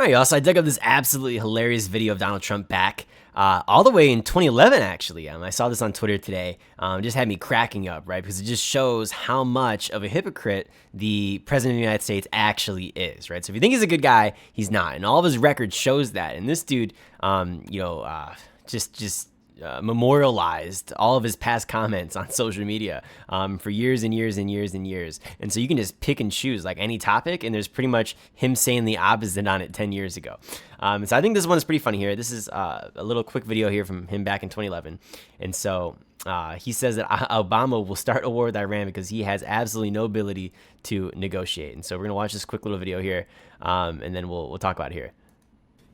All right, y'all. So I dug up this absolutely hilarious video of Donald Trump back all the way in 2011, actually. I saw this on Twitter today. It just had me cracking up, right? Because it just shows how much of a hypocrite the president of the United States actually is, right? So if you think he's a good guy, he's not. And all of his record shows that. And this dude, just memorialized all of his past comments on social media for years and years and years and years. And so you can just pick and choose like any topic, and there's pretty much him saying the opposite on it 10 years ago. So I think this one is pretty funny here. This is a little quick video here from him back in 2011. And so he says that Obama will start a war with Iran because he has absolutely no ability to negotiate. And so we're going to watch this quick little video here, and then we'll talk about it here.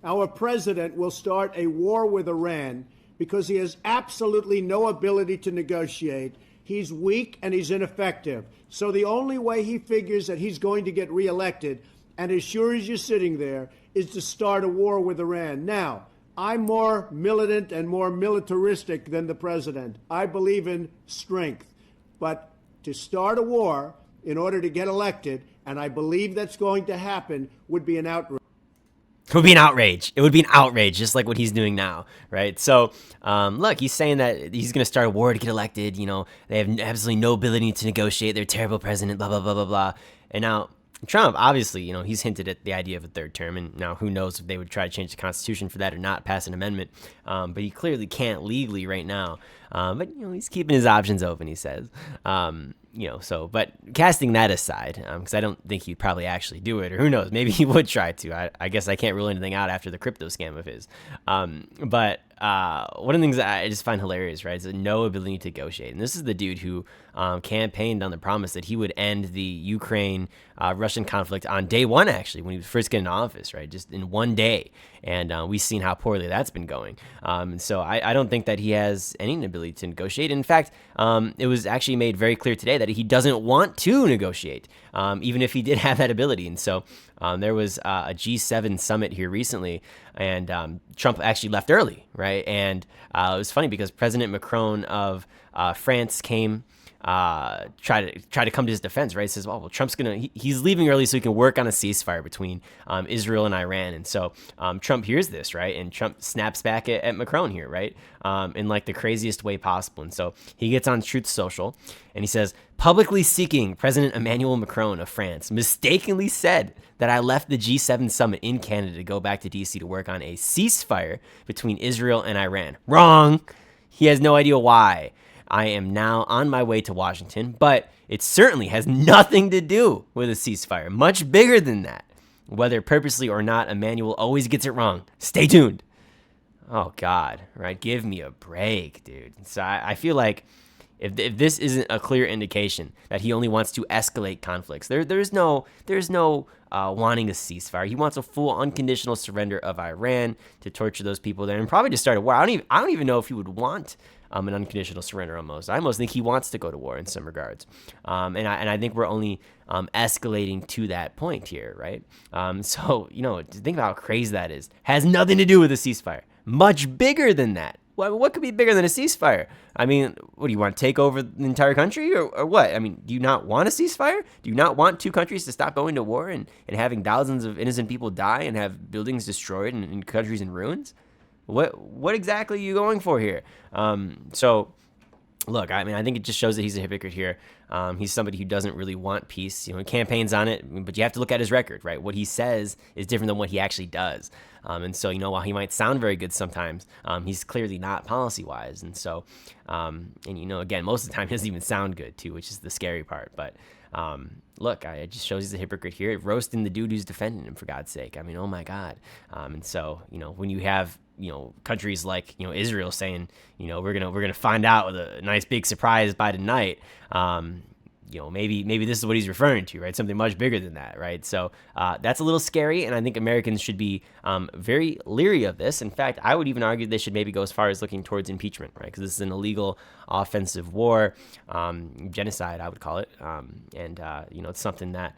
Our president will start a war with Iran because he has absolutely no ability to negotiate. He's weak and he's ineffective. So the only way he figures that he's going to get reelected, and as sure as you're sitting there, is to start a war with Iran. Now, I'm more militant and more militaristic than the president. I believe in strength. But to start a war in order to get elected, and I believe that's going to happen, would be an outrage. It would be an outrage. It would be an outrage, just like what he's doing now, right? So, look, he's saying that he's going to start a war to get elected. You know, they have absolutely no ability to negotiate. They're a terrible president, blah, blah, blah, blah, blah. And now Trump, obviously, you know, he's hinted at the idea of a third term. And now who knows if they would try to change the Constitution for that or not, pass an amendment. But he clearly can't legally right now. But, you know, he's keeping his options open, he says. But casting that aside, because I don't think he'd probably actually do it, or who knows, maybe he would try to. I guess I can't rule anything out after the crypto scam of his. But one of the things that I just find hilarious, right, is no ability to negotiate. And this is the dude who campaigned on the promise that he would end the Ukraine-Russian conflict on day one, actually, when he was first getting into office, right, just in one day. And we've seen how poorly that's been going. So I don't think that he has any ability to negotiate. In fact, it was actually made very clear today that he doesn't want to negotiate, even if he did have that ability. And so there was a G7 summit here recently, and Trump actually left early, right? And it was funny because President Macron of France came try to come to his defense, right? He says, well, Trump's he's leaving early so he can work on a ceasefire between Israel and Iran. And so Trump hears this, right? And Trump snaps back at Macron here, right? In like the craziest way possible. And so he gets on Truth Social and he says, publicly seeking President Emmanuel Macron of France mistakenly said that I left the G7 summit in Canada to go back to DC to work on a ceasefire between Israel and Iran. Wrong. He has no idea why. I am now on my way to Washington, but it certainly has nothing to do with a ceasefire. Much bigger than that. Whether purposely or not, Emmanuel always gets it wrong. Stay tuned. Oh, God, right? Give me a break, dude. So I feel like if this isn't a clear indication that he only wants to escalate conflicts, there's no wanting a ceasefire. He wants a full unconditional surrender of Iran to torture those people there and probably to start a war. I don't even know if he would want an unconditional surrender almost. I almost think he wants to go to war in some regards. And I think we're only escalating to that point here, right? So, you know, to think about how crazy that is. Has nothing to do with a ceasefire. Much bigger than that. What could be bigger than a ceasefire? I mean, what, do you want to take over the entire country or what? I mean, do you not want a ceasefire? Do you not want two countries to stop going to war and having thousands of innocent people die and have buildings destroyed and countries in ruins? What exactly are you going for here? So, look, I mean, I think it just shows that he's a hypocrite here. He's somebody who doesn't really want peace. You know, he campaigns on it, but you have to look at his record, right? What he says is different than what he actually does. And so, you know, while he might sound very good sometimes, he's clearly not policy-wise. And so, and, you know, again, most of the time he doesn't even sound good, too, which is the scary part. But look, it just shows he's a hypocrite here, roasting the dude who's defending him, for God's sake. I mean, oh, my God. And so, you know, when you have, you know, countries like, you know, Israel saying, you know, we're gonna find out with a nice big surprise by tonight. You know, maybe this is what he's referring to, right? Something much bigger than that, right? So that's a little scary, and I think Americans should be very leery of this. In fact, I would even argue they should maybe go as far as looking towards impeachment, right? Because this is an illegal offensive war, genocide, I would call it, and you know, it's something that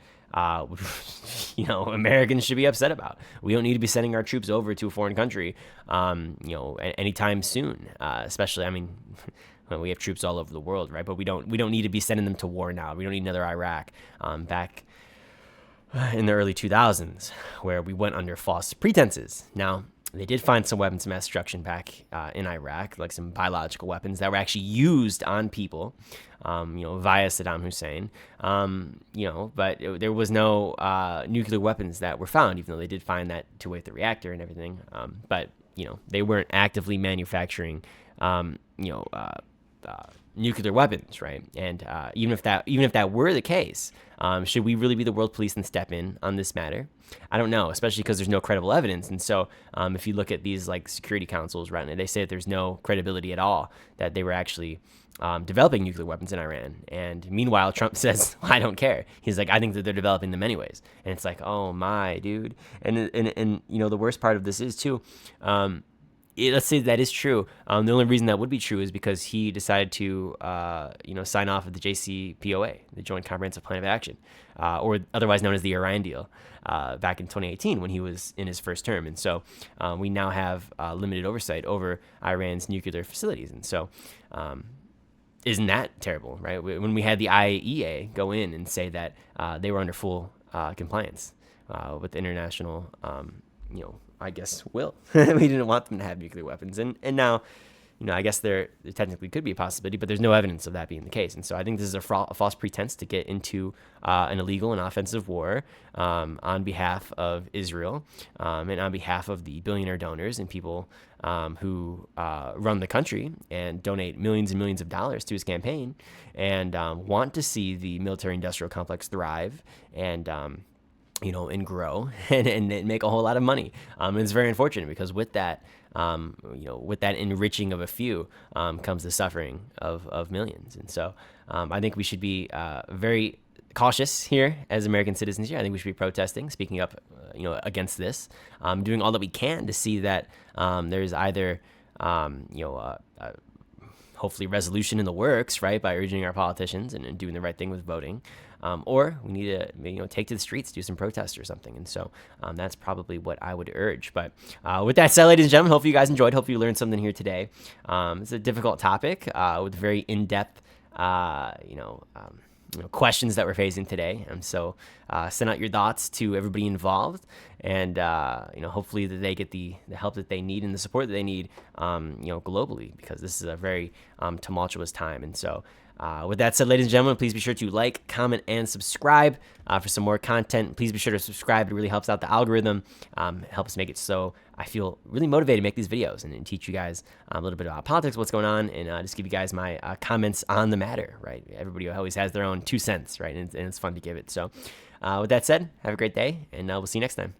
you know, Americans should be upset about. We don't need to be sending our troops over to a foreign country, you know, anytime soon. Especially, I mean, we have troops all over the world, right? But we don't need to be sending them to war now. We don't need another Iraq. in the early 2000s, where we went under false pretenses. Now, they did find some weapons of mass destruction back in Iraq, like some biological weapons that were actually used on people, via Saddam Hussein. But there was no nuclear weapons that were found, even though they did find that to with the reactor and everything. But they weren't actively manufacturing, nuclear weapons, right? And even if that were the case, should we really be the world police and step in on this matter? I don't know, especially because there's no credible evidence. And so, if you look at these like security councils right now, they say that there's no credibility at all that they were actually developing nuclear weapons in Iran. And meanwhile, Trump says, well, I don't care. He's like, I think that they're developing them anyways. And it's like, oh my, dude. And the worst part of this is too. Let's say that is true. The only reason that would be true is because he decided to, sign off of the JCPOA, the Joint Comprehensive Plan of Action, or otherwise known as the Iran Deal, back in 2018 when he was in his first term. And so we now have limited oversight over Iran's nuclear facilities. And so isn't that terrible, right? When we had the IAEA go in and say that they were under full compliance with the international, I guess we didn't want them to have nuclear weapons, and now, I guess there technically could be a possibility, but there's no evidence of that being the case. And so I think this is a false pretense to get into an illegal and offensive war on behalf of Israel and on behalf of the billionaire donors and people who run the country and donate millions and millions of dollars to his campaign and want to see the military-industrial complex thrive and and grow and make a whole lot of money. And it's very unfortunate because with that, with that enriching of a few comes the suffering of millions. And so I think we should be very cautious here as American citizens here. I think we should be protesting, speaking up, against this, doing all that we can to see that there's either, hopefully resolution in the works, right, by urging our politicians and doing the right thing with voting. Or we need to, take to the streets, do some protests or something. And so that's probably what I would urge. But with that said, ladies and gentlemen, hopefully you guys enjoyed. Hopefully you learned something here today. It's a difficult topic with very in-depth, questions that we're facing today. And so send out your thoughts to everybody involved. And, hopefully that they get the help that they need and the support that they need, globally, because this is a very tumultuous time. And so with that said, ladies and gentlemen, please be sure to like, comment, and subscribe for some more content. Please be sure to subscribe. It really helps out the algorithm. Helps make it so I feel really motivated to make these videos and teach you guys a little bit about politics, what's going on, and just give you guys my comments on the matter, right? Everybody always has their own 2 cents, right? And it's fun to give it. So with that said, have a great day, and we'll see you next time.